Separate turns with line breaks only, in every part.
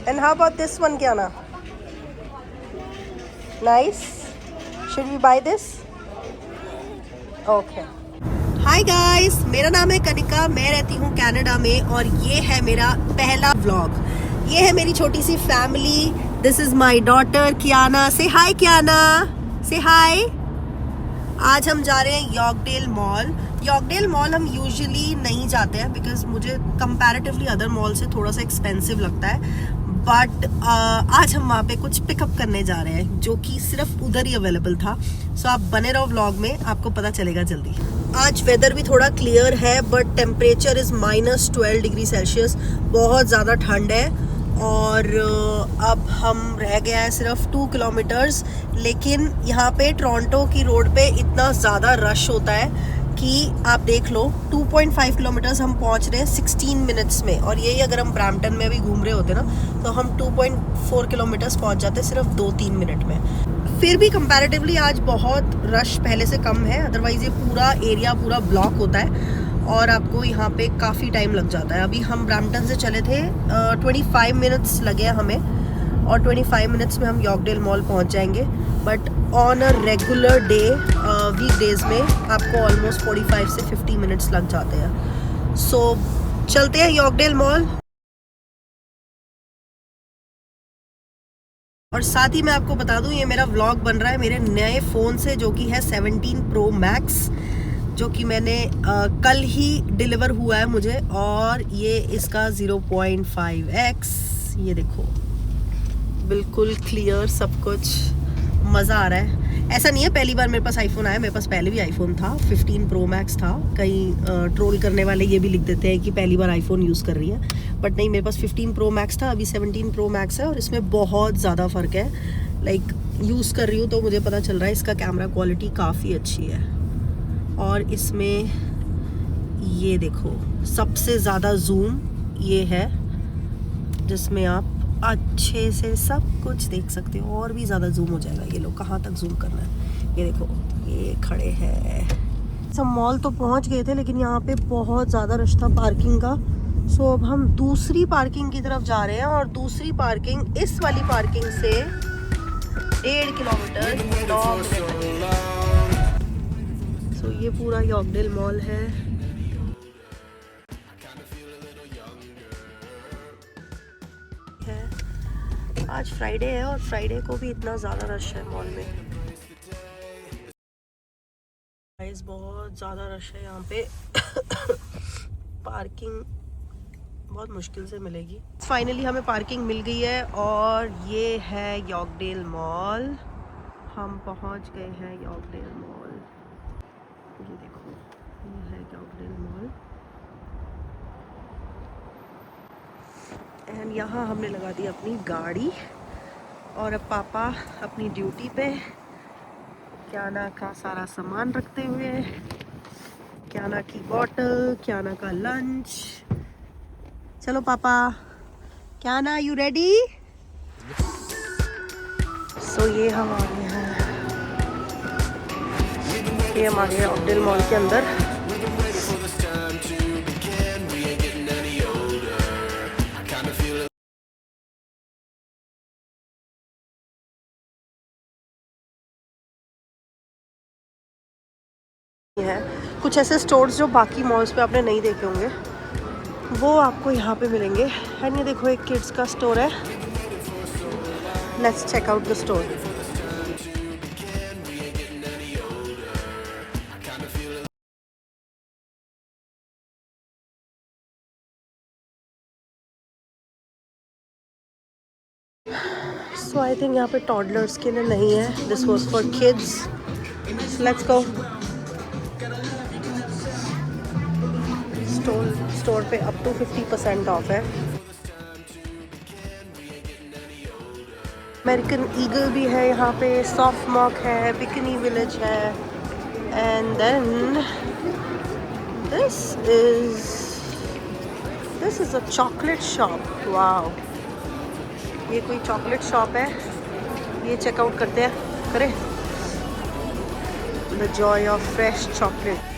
And how about this one, Kiana? Nice. Should we buy this? Okay. Hi guys, मेरा नाम है कनिका, मैं रहती हूँ कनाडा में और ये है मेरा पहला व्लॉग। ये है मेरी छोटी सी family. This is my daughter Kiana. Say hi Kiana, say हाय। आज हम जा रहे हैं यॉर्कडेल मॉल। यॉर्कडेल मॉल हम यूजुअली नहीं जाते हैं बिकॉज मुझे कंपैरेटिवली अदर मॉल से थोड़ा सा एक्सपेंसिव लगता है, बट आज हम वहाँ पे कुछ पिकअप करने जा रहे हैं जो कि सिर्फ उधर ही अवेलेबल था। सो आप बने रहो व्लॉग में, आपको पता चलेगा जल्दी। आज वेदर भी थोड़ा क्लियर है but temperature is -12 degree Celsius. बहुत ज़्यादा ठंड है और अब हम रह गया है सिर्फ 2 किलोमीटर्स, लेकिन यहाँ पे टोरंटो की रोड पे इतना ज़्यादा रश होता है कि आप देख लो 2.5 किलोमीटर्स हम पहुँच रहे हैं 16 मिनट्स में, और यही अगर हम ब्रैम्पटन में भी घूम रहे होते ना तो हम 2.4 किलोमीटर्स पहुँच जाते सिर्फ 2-3 मिनट में। फिर भी कंपैरेटिवली आज बहुत रश पहले से कम है, अदरवाइज़ ये पूरा एरिया पूरा ब्लॉक होता है और आपको यहाँ पे काफ़ी टाइम लग जाता है। अभी हम ब्रैम्पटन से चले थे, 25 मिनट्स लगे हमें और 25 मिनट्स में हम यॉर्कडेल मॉल पहुँच जाएंगे। But on a regular day week days में आपको ऑलमोस्ट 45 से 50 मिनट्स लग जाते हैं। सो चलते हैं यॉर्कडेल मॉल। और साथ ही मैं आपको बता दूं, ये मेरा व्लॉग बन रहा है मेरे नए फ़ोन से जो कि है 17 प्रो मैक्स, जो कि मैंने कल ही डिलीवर हुआ है मुझे, और ये इसका 0.5x। ये देखो बिल्कुल क्लियर सब कुछ, मज़ा आ रहा है। ऐसा नहीं है पहली बार मेरे पास आईफोन आया, मेरे पास पहले भी आईफोन था, 15 प्रो मैक्स था। कई ट्रोल करने वाले ये भी लिख देते हैं कि पहली बार आईफोन यूज़ कर रही है, बट नहीं, मेरे पास 15 प्रो मैक्स था, अभी 17 प्रो मैक्स है और इसमें बहुत ज़्यादा फ़र्क है। लाइक यूज़ कर रही हूँ तो मुझे पता चल रहा है इसका कैमरा क्वालिटी काफ़ी अच्छी है। और इसमें ये देखो सबसे ज़्यादा जूम ये है, जिसमें आप अच्छे से सब कुछ देख सकते हो, और भी ज़्यादा जूम हो जाएगा। ये लोग कहाँ तक जूम करना है, ये देखो ये खड़े हैं। सब मॉल तो पहुँच गए थे लेकिन यहाँ पे बहुत ज़्यादा रश था पार्किंग का। सो अब हम दूसरी पार्किंग की तरफ जा रहे हैं और दूसरी पार्किंग इस वाली पार्किंग से 1.5 किलोमीटर 9 मिनट। सो ये पूरा यॉर्कडेल मॉल है। आज फ्राइडे है और फ्राइडे को भी इतना ज़्यादा रश है मॉल में। गाइस बहुत ज़्यादा रश है यहाँ पे। पार्किंग बहुत मुश्किल से मिलेगी। फाइनली हमें पार्किंग मिल गई है और ये है यॉर्कडेल मॉल। हम पहुँच गए हैं यॉर्कडेल मॉल। ये देखो ये है यॉर्कडेल मॉल एंड यहाँ हमने लगा दी अपनी गाड़ी और अब पापा अपनी ड्यूटी पे कियाना का सारा सामान रखते हुए, कियाना की बॉटल, कियाना का लंच। चलो पापा। Kiana you ready? सो ये हम आ गए हैं, ये हम आ गए यॉर्कडेल मॉल के अंदर। है कुछ ऐसे स्टोर्स जो बाकी मॉल्स पे आपने नहीं देखे होंगे, वो आपको यहाँ पे मिलेंगे। एंड ये देखो एक किड्स का स्टोर है। Let's check out the store. So I think यहाँ पे टॉडलर्स के लिए नहीं है, this was for kids. Let's go. Store पे अप टू 50% ऑफ है। अमेरिकन ईगल भी है यहाँ पे, सॉफ्ट मॉक है, बिकनी विलेज है, and then this is a chocolate shop. Wow, ये कोई चॉकलेट शॉप है। ये चेकआउट करते हैं, करें। The Joy of fresh chocolate.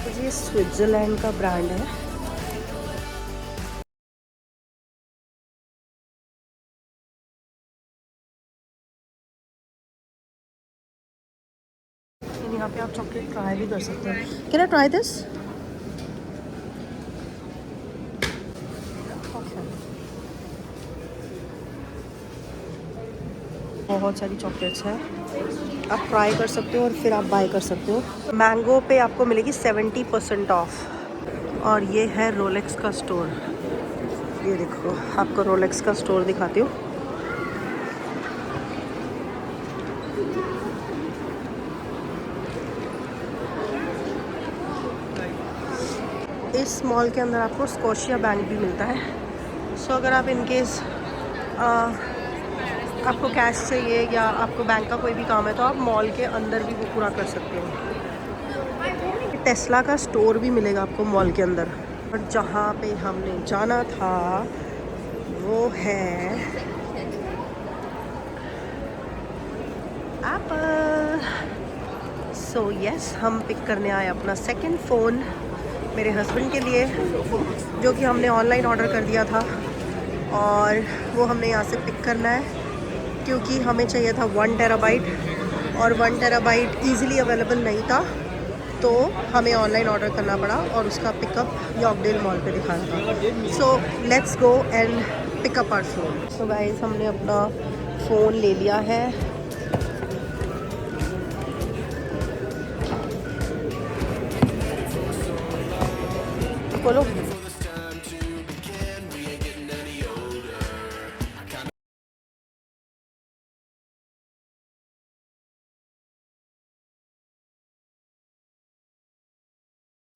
ये स्विट्ज़रलैंड का ब्रांड है। यहाँ पे आप चॉकलेट ट्राई भी कर सकते हो। Can I try this? बहुत सारी चॉकलेट्स हैं, आप ट्राई कर सकते हो और फिर आप बाय कर सकते हो। मैंगो पे आपको मिलेगी 70% ऑफ। और ये है रोलेक्स का स्टोर। ये देखो, आपको रोलेक्स का स्टोर दिखाती हूँ। इस मॉल के अंदर आपको स्कॉशिया बैंक भी मिलता है। सो अगर आप इनकेस आपको कैश चाहिए या आपको बैंक का कोई भी काम है तो आप मॉल के अंदर भी वो पूरा कर सकते हो। टेस्ला का स्टोर भी मिलेगा आपको मॉल के अंदर। और जहाँ पे हमने जाना था वो है एप्पल। सो यस, हम पिक करने आए अपना सेकंड फ़ोन मेरे हस्बैंड के लिए, जो कि हमने ऑनलाइन ऑर्डर कर दिया था और वो हमने यहाँ से पिक करना है क्योंकि हमें चाहिए था 1 टेराबाइट और 1 टेराबाइट ईज़िली अवेलेबल नहीं था, तो हमें ऑनलाइन ऑर्डर करना पड़ा और उसका पिकअप यॉर्कडेल मॉल पे दिखाना था। So let's go and pick up our phone. So guys, हमने अपना फ़ोन ले लिया है। बोलो।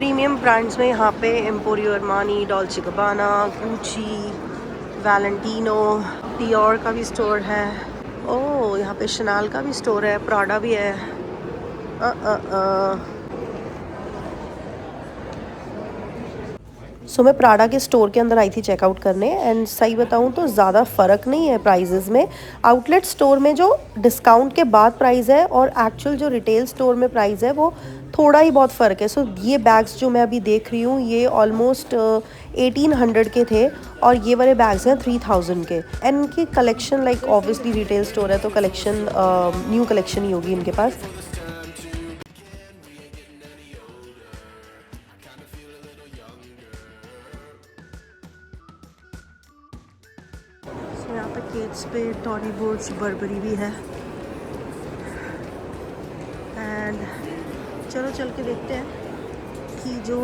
प्रीमियम ब्रांड्स में यहाँ पे Emporio Armani, Dolce गबाना, Gucci, Valentino, Dior का भी स्टोर है। ओह, यहाँ पे शनाल का भी स्टोर है, प्राडा भी है। सो मैं प्राडा के स्टोर के अंदर आई थी चेकआउट करने, एंड सही बताऊँ तो ज़्यादा फ़र्क नहीं है प्राइजेज़ में। आउटलेट स्टोर में जो डिस्काउंट के बाद प्राइस है और एक्चुअल जो रिटेल स्टोर में प्राइस है वो थोड़ा ही बहुत फ़र्क है। सो ये बैग्स जो मैं अभी देख रही हूँ ये ऑलमोस्ट 1800 के थे और ये वाले बैग्स हैं 3000 के। एंड इनकी collection like obviously retail store है तो कलेक्शन न्यू कलेक्शन ही होगी इनके पास। यहाँ पे cat spade, Tony boards, Barbari भी है। एंड चलो चल के देखते हैं कि जो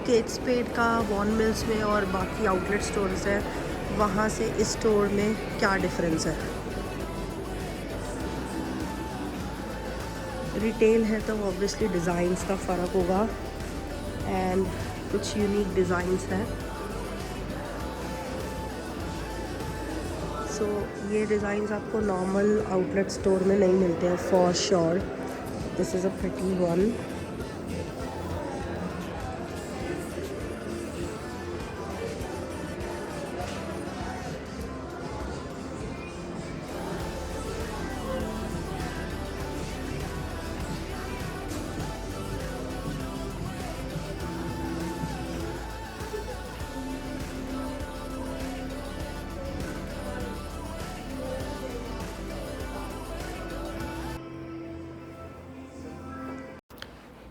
केट स्पेड का वॉन मिल्स में और बाकी आउटलेट स्टोर्स है वहाँ से इस स्टोर में क्या डिफरेंस है। रिटेल है तो ऑब्वियसली डिज़ाइंस का फ़र्क होगा एंड कुछ यूनिक डिज़ाइंस है। सो ये डिज़ाइंस आपको नॉर्मल आउटलेट स्टोर में नहीं मिलते हैं for sure. This is a pretty one.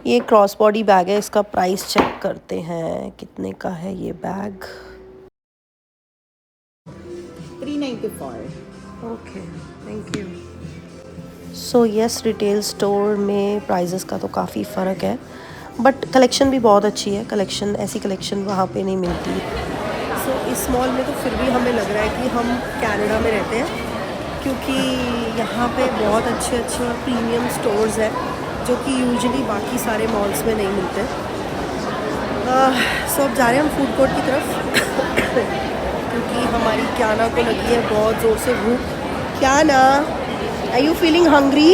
ये क्रॉस बॉडी बैग है, इसका प्राइस चेक करते हैं कितने का है ये bag.
395।
Okay, thank you. So yes, retail store में प्राइजेस का तो काफ़ी फ़र्क है बट कलेक्शन भी बहुत अच्छी है। कलेक्शन, ऐसी कलेक्शन वहाँ पे नहीं मिलती। सो इस मॉल में तो फिर भी हमें लग रहा है कि हम कनाडा में रहते हैं क्योंकि यहाँ पे बहुत अच्छे अच्छे और प्रीमियम स्टोर्स हैं जो कि यूजुअली बाकी सारे मॉल्स में नहीं मिलते। सो अब जा रहे हैं हम फूड कोर्ट की तरफ क्योंकि हमारी क्याना को लगी है बहुत ज़ोर से भूख। Kiana, are you feeling hungry?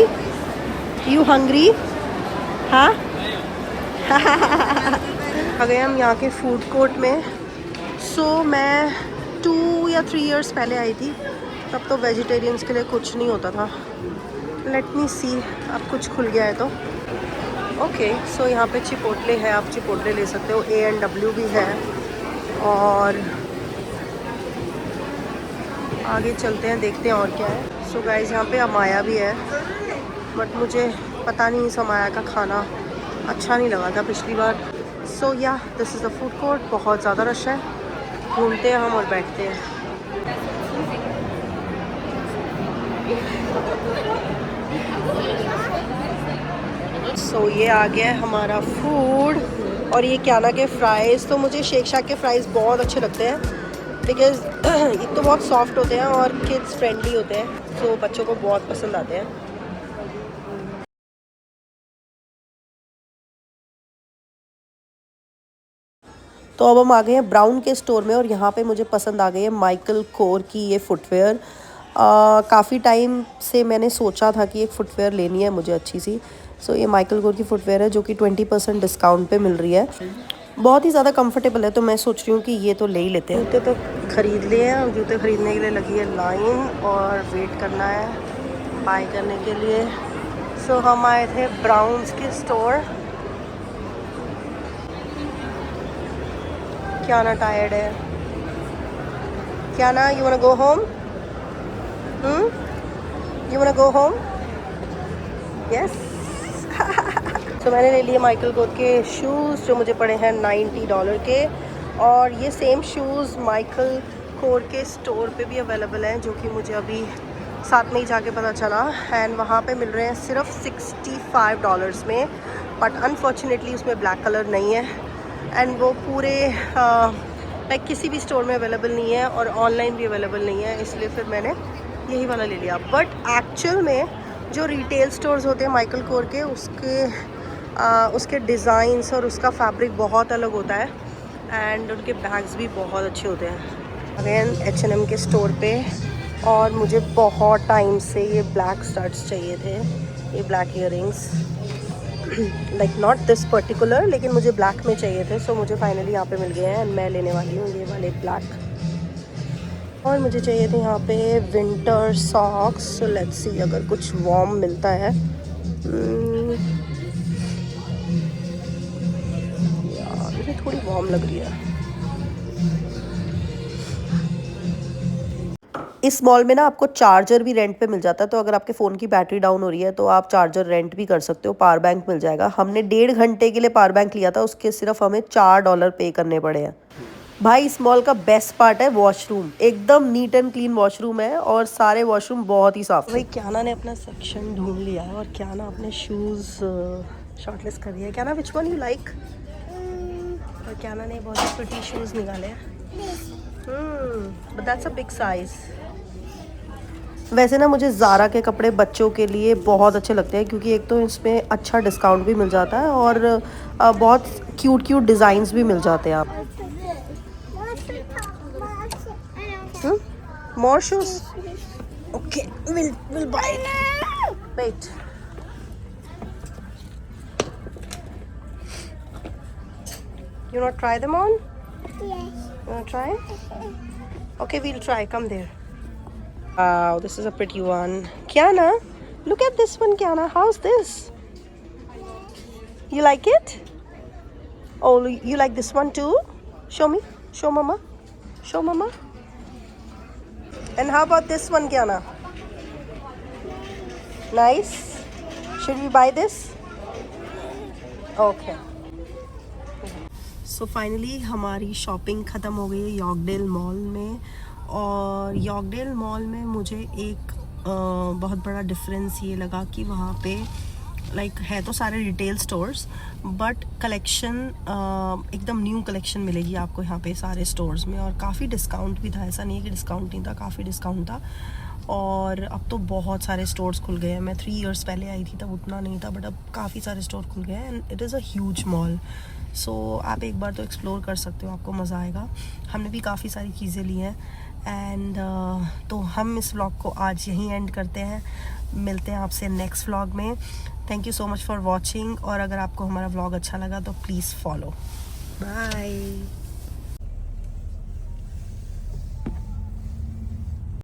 You hungry? हाँ। आ गए हम यहाँ के फूड कोर्ट में। सो मैं 2 या 3 इयर्स पहले आई थी, तब तो वेजिटेरियंस के लिए कुछ नहीं होता था। लेट मी सी, अब कुछ खुल गया है तो। ओके, सो यहाँ पे चिपोटले है, आप चिपोटले ले सकते हो। A&W भी है। और आगे चलते हैं, देखते हैं और क्या है। सो गाइस, यहाँ पे अमाया भी है, बट मुझे पता नहीं इस अमाया का खाना अच्छा नहीं लगा था पिछली बार। सो या this is the food court. बहुत ज़्यादा रश है, घूमते हैं हम और बैठते हैं। सो ये आ गया है हमारा फूड। और ये क्या ना के फ्राइज़, तो मुझे शेक शाक के फ्राइज़ बहुत अच्छे लगते हैं, बिकॉज़ एक तो बहुत सॉफ्ट होते हैं और किड्स फ्रेंडली होते हैं, तो बच्चों को बहुत पसंद आते हैं। तो अब हम आ गए हैं ब्राउन के स्टोर में, और यहाँ पे मुझे पसंद आ गई है माइकल कोर की ये फुटवेयर। काफ़ी टाइम से मैंने सोचा था कि एक फ़ुटवेयर लेनी है मुझे अच्छी सी। सो ये माइकल कोर की फ़ुटवेयर है जो कि 20% डिस्काउंट पे मिल रही है। बहुत ही ज़्यादा कंफर्टेबल है, तो मैं सोच रही हूँ कि ये तो ले ही लेते हैं। जूते तो ख़रीद लिए हैं, और जूते ख़रीदने के लिए लगी है लाइन, और वेट करना है बाय करने के लिए। सो हम आए थे ब्राउन्स के स्टोर। क्या ना टायर्ड है, क्या ना, you वांना go home? You वांना go home? Yes. तो मैंने ले लिए माइकल कोर के शूज़, जो मुझे पड़े हैं $90 के। और ये सेम शूज़ माइकल कोर के स्टोर पे भी अवेलेबल हैं, जो कि मुझे अभी साथ में ही जाके पता चला। एंड वहाँ पे मिल रहे हैं सिर्फ $65 में, बट अनफॉर्चुनेटली उसमें ब्लैक कलर नहीं है। एंड वो पूरे लाइक किसी भी स्टोर में अवेलेबल नहीं है, और ऑनलाइन भी अवेलेबल नहीं है, इसलिए फिर मैंने यही वाला ले लिया। बट एक्चुअल में जो रिटेल स्टोर्स होते हैं माइकल कोर के, उसके डिज़ाइंस और उसका फैब्रिक बहुत अलग होता है, एंड उनके बैग्स भी बहुत अच्छे होते हैं। अगेन H&M के स्टोर पे, और मुझे बहुत टाइम से ये ब्लैक स्टड्स चाहिए थे, ये black earrings, like not this particular, लेकिन मुझे ब्लैक में चाहिए थे। सो मुझे फाइनली यहाँ पे मिल गए हैं, मैं लेने वाली हूँ ये वाले ब्लैक। और मुझे चाहिए थे यहाँ पे winter socks. So let's see अगर कुछ वार्म मिलता है। यार मुझे थोड़ी वार्म लग रही है। इस मॉल में ना आपको चार्जर भी रेंट पे मिल जाता है, तो अगर आपके फ़ोन की बैटरी डाउन हो रही है तो आप चार्जर रेंट भी कर सकते हो। पावर बैंक मिल जाएगा। हमने 1.5 घंटे के लिए पावर बैंक लिया था, उसके सिर्फ हमें $4 पे करने पड़े हैं। भाई इस मॉल का बेस्ट पार्ट है वॉशरूम, एकदम नीट एंड क्लीन वॉशरूम है, और सारे वॉशरूम बहुत ही साफ। भाई क्याना ने अपना सेक्शन ढूंढ लिया है, और क्याना अपने शूज़ शॉर्टलिस्ट कर दिया है। क्याना विच वन यू लाइक? और क्याना ने बहुत ही प्रिटी शूज़ निकाले हैं, but that's a big size. वैसे ना मुझे ज़ारा के कपड़े बच्चों के लिए बहुत अच्छे लगते हैं, क्योंकि एक तो इसमें अच्छा डिस्काउंट भी मिल जाता है, और बहुत क्यूट डिज़ाइंस भी मिल जाते हैं। आप more shoes? Okay, will buy it. Wait, you wanna try them on? Yes. You wanna try? Okay, we'll try. Come there. Wow, this is a pretty one. Kiana, look at this one, Kiana. How's this? You like it? Oh, you like this one too? Show me. Show mama. Show mama. And how about this one, Kiana? Nice. Should we buy this? Okay. So finally हमारी shopping ख़त्म हो गई है यॉर्कडेल mall में। और यॉर्कडेल mall में मुझे एक बहुत बड़ा डिफरेंस ये लगा कि वहाँ पे लाइक है तो सारे रिटेल स्टोर्स, बट कलेक्शन एकदम न्यू कलेक्शन मिलेगी आपको यहाँ पे सारे स्टोर्स में, और काफ़ी डिस्काउंट भी था। ऐसा नहीं है कि डिस्काउंट नहीं था, काफ़ी डिस्काउंट था। और अब तो बहुत सारे स्टोर्स खुल गए हैं। मैं 3 इयर्स पहले आई थी तब उतना नहीं था, बट अब काफ़ी सारे स्टोर खुल गए हैं, and it is a huge mall. So आप एक बार तो एक्सप्लोर कर सकते हो, आपको मज़ा आएगा। हमने भी काफ़ी सारी चीज़ें ली हैं, एंड तो हम इस व्लॉग को आज यहीं एंड करते हैं। मिलते हैं आपसे नेक्स्ट व्लॉग में। Thank you so much for watching, और अगर आपको हमारा व्लॉग अच्छा लगा तो प्लीज़ फॉलो। बाय।